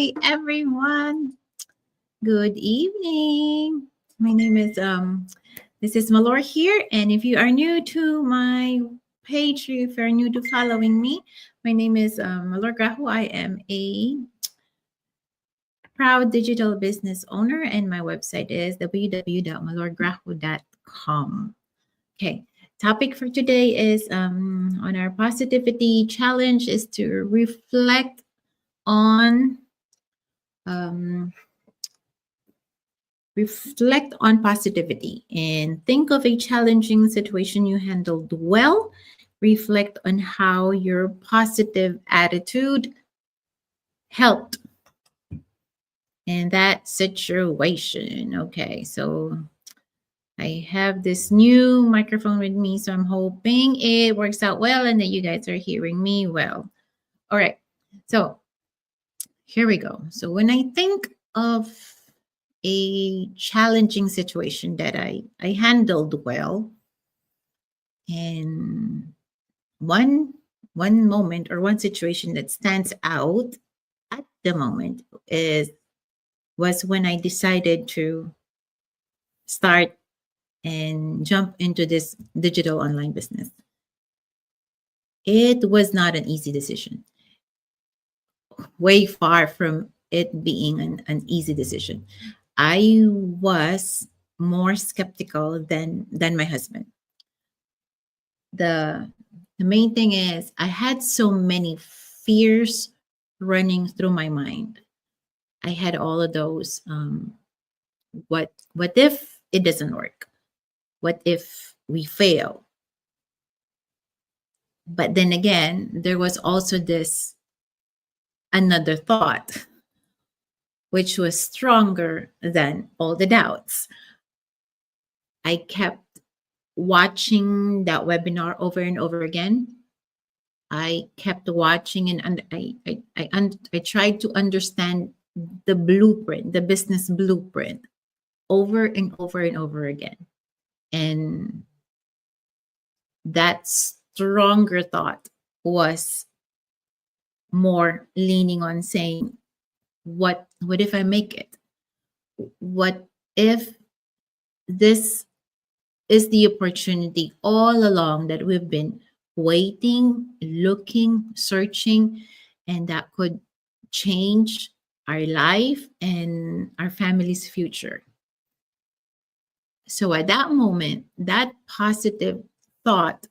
Hi, everyone. Good evening. My name is this is Malor here, and if you are new to my page, if you're new to following me, my name is Malor Grahu. I am a proud digital business owner, and my website is www.malorgrahu.com. Okay, topic for today is on our positivity challenge is to um, reflect on positivity and think of a challenging situation you handled well. Reflect on how your positive attitude helped in that situation. Okay, so I have this new microphone with me, so I'm hoping it works out well and that you guys are hearing me well. All right, so here we go. So when I think of a challenging situation that I handled well, and one moment or one situation that stands out at the moment is was when I decided to start and jump into this digital online business. It was not an easy decision. Way far from it being an easy decision. I was more skeptical than my husband. The main thing is I had so many fears running through my mind. I had all of those. What if it doesn't work? What if we fail? But then again, there was also this another thought, which was stronger than all the doubts. I kept watching that webinar over and over again. I kept watching and I tried to understand the blueprint, the business blueprint, over and over and over again. And that stronger thought was more leaning on saying, what if I make it? What if this is the opportunity all along that we've been waiting, looking, searching, and that could change our life and our family's future. So at that moment, that positive thought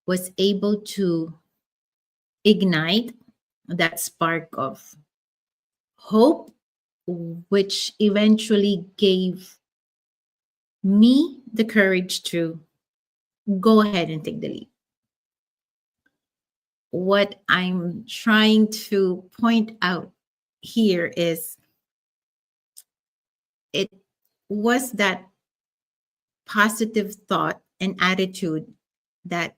was able to ignite that spark of hope, which eventually gave me the courage to go ahead and take the leap. What I'm trying to point out here is it was that positive thought and attitude that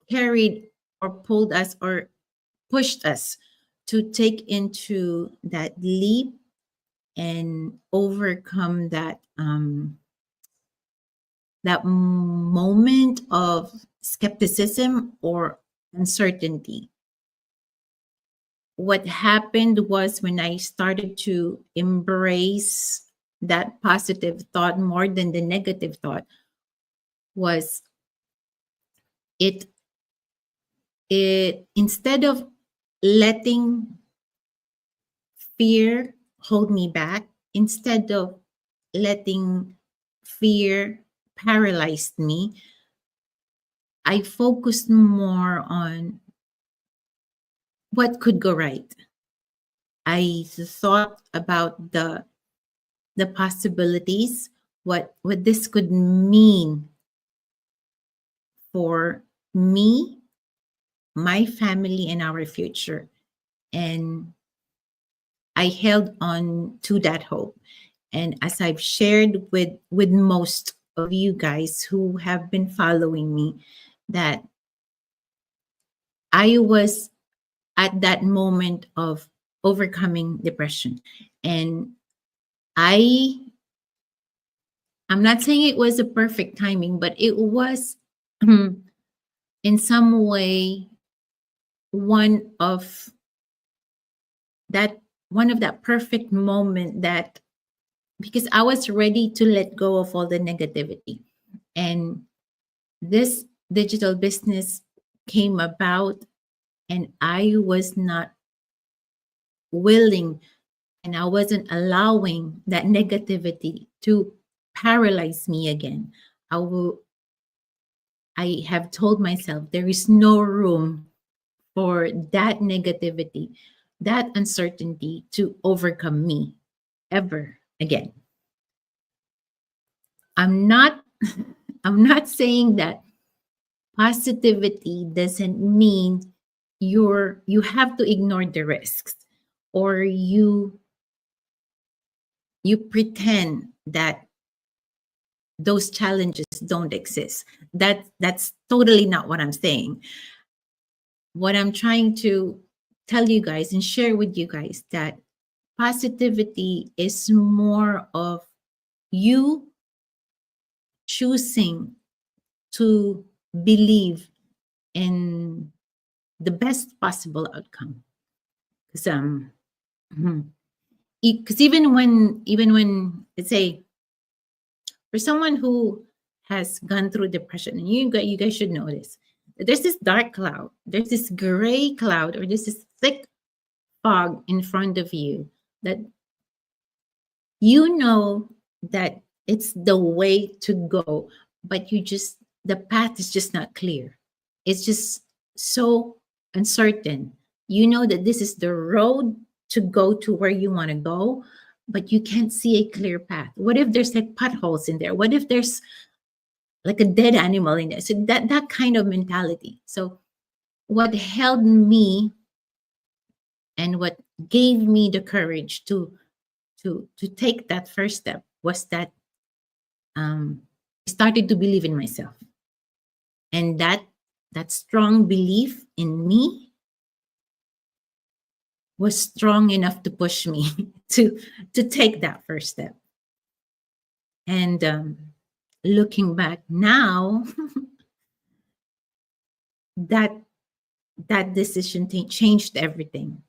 carried or pulled us or pushed us to take into that leap and overcome that moment of skepticism or uncertainty. What happened was when I started to embrace that positive thought more than the negative thought was it instead of letting fear hold me back, instead of letting fear paralyze me, I focused more on what could go right. I thought about the possibilities, what this could mean for me, my family, and our future. And I held on to that hope. And as I've shared with most of you guys who have been following me, that I was at that moment of overcoming depression. And I'm not saying it was a perfect timing, but it was in some way one of that perfect moment, that because I was ready to let go of all the negativity. And this digital business came about, and I was not willing, and I wasn't allowing that negativity to paralyze me again. I have told myself there is no room for that negativity, that uncertainty to overcome me ever again. I'm not I'm not saying that positivity doesn't mean you have to ignore the risks, or you pretend that those challenges don't exist. That's totally not what I'm saying. What I'm trying to tell you guys and share with you guys, that positivity is more of you choosing to believe in the best possible outcome. Because because even when let's say, for someone who has gone through depression, and you guys should know this, there's this dark cloud, there's this gray cloud, or there's this thick fog in front of you, that you know that it's the way to go, but the path is just not clear. It's just so uncertain. You know that this is the road to go to where you want to go, but you can't see a clear path. What if there's like potholes in there? What if there's like a dead animal in there? So that kind of mentality. So what held me, and what gave me the courage to take that first step, was that I started to believe in myself, and that strong belief in me was strong enough to push me to take that first step. And looking back now, that that decision changed everything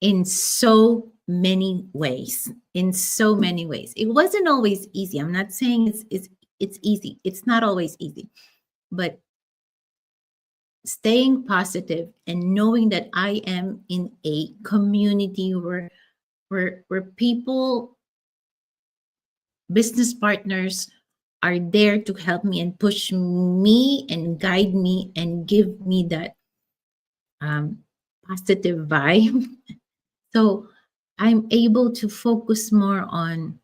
in so many ways. In so many ways, it wasn't always easy. I'm not saying it's easy. It's not always easy, but staying positive and knowing that I am in a community where people, business partners, are there to help me and push me and guide me and give me that um, positive vibe. So I'm able to focus more on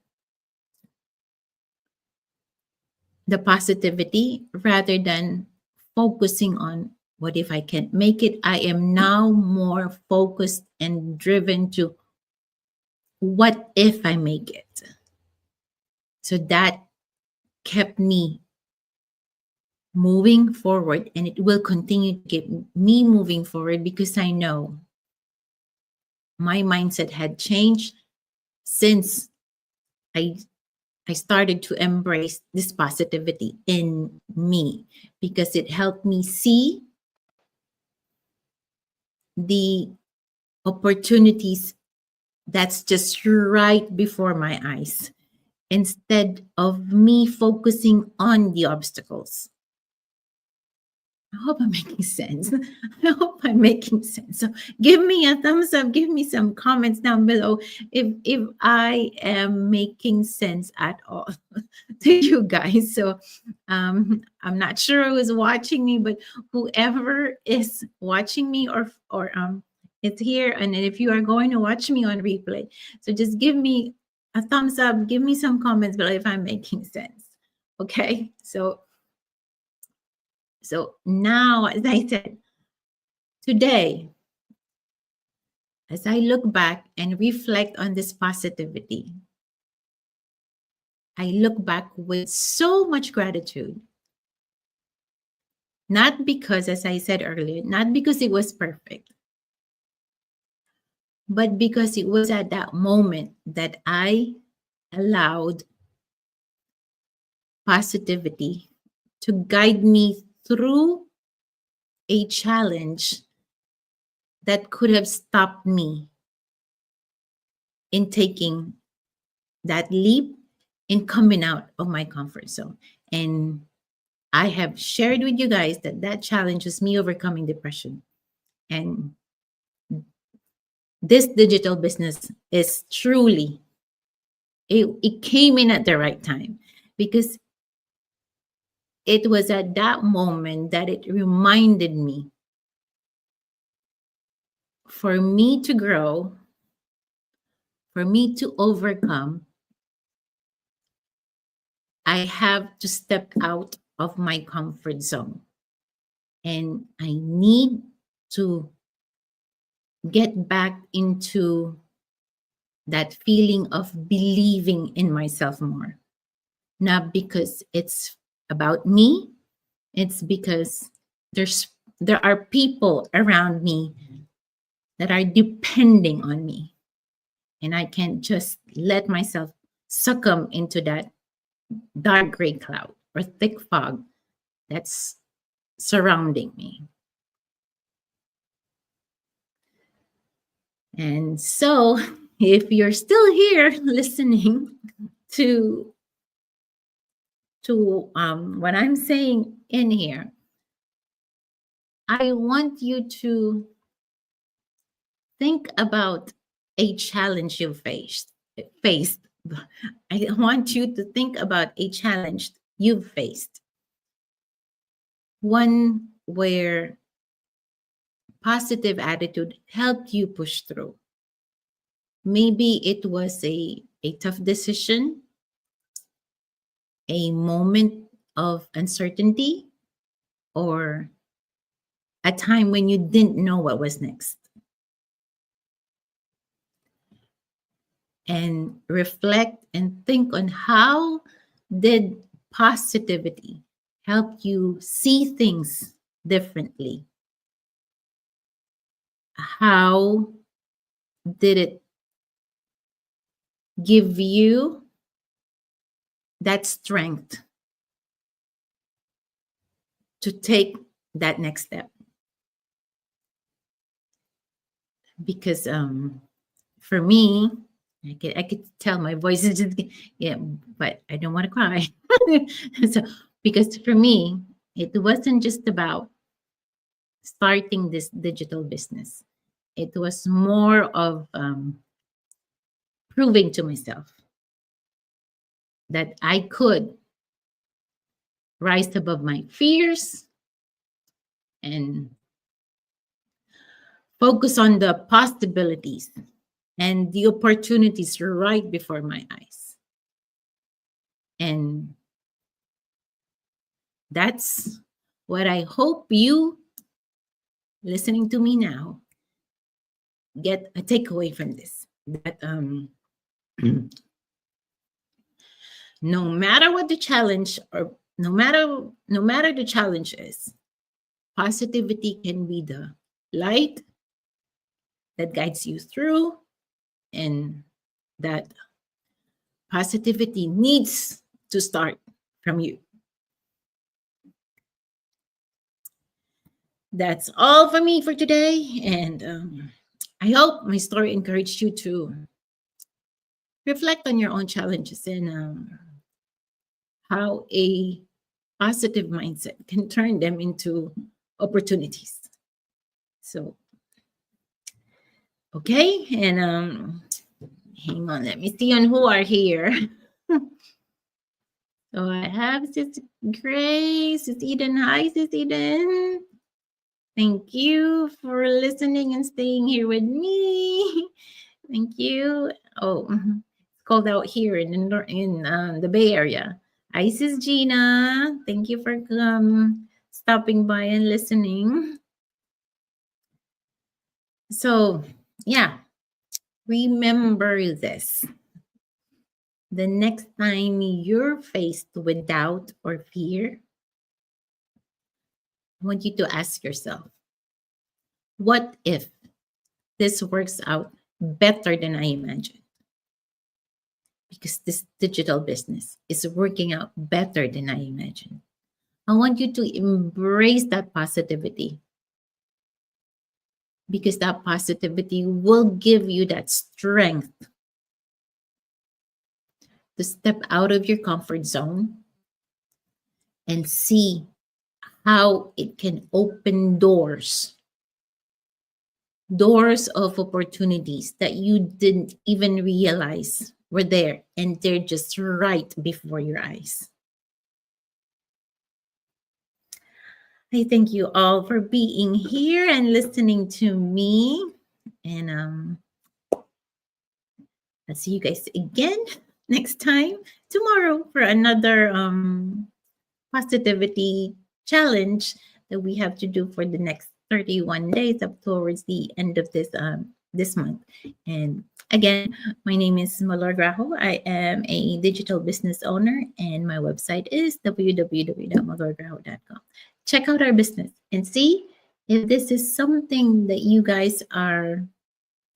the positivity rather than focusing on what if I can't make it. I am now more focused and driven to what if I make it. So that kept me moving forward, and it will continue to keep me moving forward, because I know my mindset had changed since I I started to embrace this positivity in me, because it helped me see the opportunities that's just right before my eyes, instead of me focusing on the obstacles. I hope I'm making sense. I hope I'm making sense. So give me a thumbs up, give me some comments down below if I am making sense at all to you guys. So I'm not sure who's watching me, but whoever is watching me, or it's here, and if you are going to watch me on replay, so just give me a thumbs up, give me some comments below if I'm making sense. Okay, so now, as I said, today, as I look back and reflect on this positivity, I look back with so much gratitude. Not because, as I said earlier, not because it was perfect, but because it was at that moment that I allowed positivity to guide me through a challenge that could have stopped me in taking that leap, in coming out of my comfort zone. And I have shared with you guys that that challenge was me overcoming depression. And this digital business is truly, it came in at the right time, because it was at that moment that it reminded me, for me to grow, for me to overcome, I have to step out of my comfort zone. And I need to get back into that feeling of believing in myself more. Not because it's about me, it's because there are people around me that are depending on me. And I can't just let myself succumb into that dark gray cloud or thick fog that's surrounding me. And so, if you're still here listening to what I'm saying in here, I want you to think about a challenge you faced. I want you to think about a challenge you've faced. One where positive attitude helped you push through. Maybe it was a tough decision, a moment of uncertainty, or a time when you didn't know what was next. And reflect and think on how did positivity help you see things differently? How did it give you that strength to take that next step? Because for me, I could tell my voice is just, yeah, but I don't want to cry. So, because for me, it wasn't just about starting this digital business. It was more of proving to myself that I could rise above my fears and focus on the possibilities and the opportunities right before my eyes. And that's what I hope you listening to me now get a takeaway from this. That no matter what the challenge, or no matter the challenge is, positivity can be the light that guides you through, and that positivity needs to start from you. That's all for me for today, and I hope my story encouraged you to reflect on your own challenges and how a positive mindset can turn them into opportunities. So, okay, and hang on, let me see on who are here. So I have Sis Grace, Sis Eden. Hi, Sis Eden. Thank you for listening and staying here with me. Thank you. Oh, it's cold out here in the Bay Area. Hi, Sis Gina. Thank you for stopping by and listening. So, yeah, remember this. The next time you're faced with doubt or fear, I want you to ask yourself, what if this works out better than I imagined? Because this digital business is working out better than I imagined. I want you to embrace that positivity because that positivity will give you that strength to step out of your comfort zone and see how it can open doors of opportunities that you didn't even realize were there, and they're just right before your eyes. I thank you all for being here and listening to me. And I'll see you guys again next time tomorrow for another positivity challenge that we have to do for the next 31 days up towards the end of this month. And again, my name is Malor Grajo. I am a digital business owner, and my website is www.malorgrajo.com. Check out our business and see if this is something that you guys are,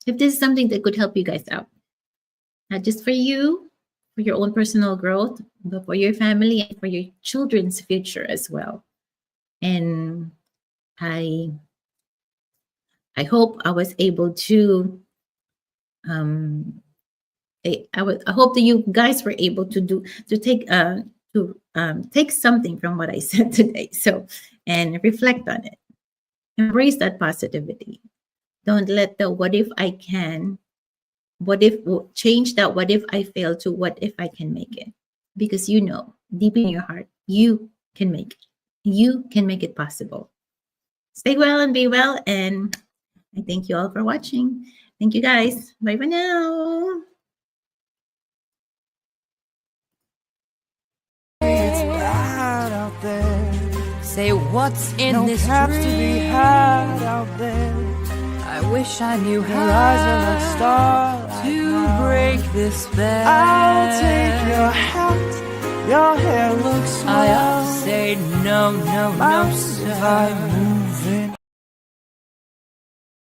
if this is something that could help you guys out. Not just for you, for your own personal growth, but for your family and for your children's future as well. And I hope I was able to I hope that you guys were able to take something from what I said today. So, and reflect on it. Embrace that positivity. Don't let the what if I can, what if, change that what if I fail to what if I can make it. Because you know, deep in your heart, you can make it. You can make it possible. Stay well and be well. And I thank you all for watching. Thank you guys. Bye for now. It's bad out there. Say what's in No this caps to be dream? had out there. I wish I knew Your eyes are like how starlight to now. break this spell. I'll take your hat. Your hair looks swell. I have to say no, no, no, Mind if I sir. move